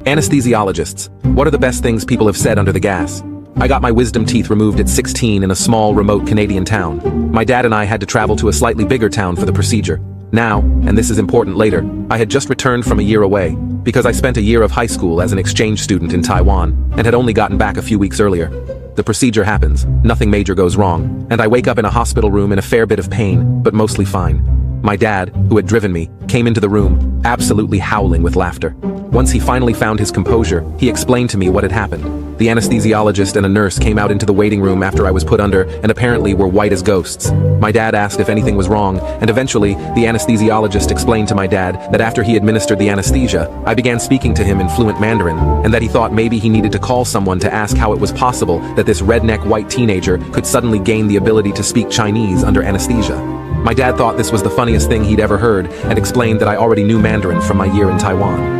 Anesthesiologists. What are the best things people have said under the gas? I got my wisdom teeth removed at 16 in a small, remote Canadian town. My dad and I had to travel to a slightly bigger town for the procedure. Now, and this is important later, I had just returned from a year away, because I spent a year of high school as an exchange student in Taiwan, and had only gotten back a few weeks earlier. The procedure happens, nothing major goes wrong, and I wake up in a hospital room in a fair bit of pain, but mostly fine. My dad, who had driven me, came into the room, absolutely howling with laughter. Once he finally found his composure, he explained to me what had happened. The anesthesiologist and a nurse came out into the waiting room after I was put under and apparently were white as ghosts. My dad asked if anything was wrong, and eventually, the anesthesiologist explained to my dad that after he administered the anesthesia, I began speaking to him in fluent Mandarin, and that he thought maybe he needed to call someone to ask how it was possible that this redneck white teenager could suddenly gain the ability to speak Chinese under anesthesia. My dad thought this was the funniest thing he'd ever heard and explained that I already knew Mandarin from my year in Taiwan.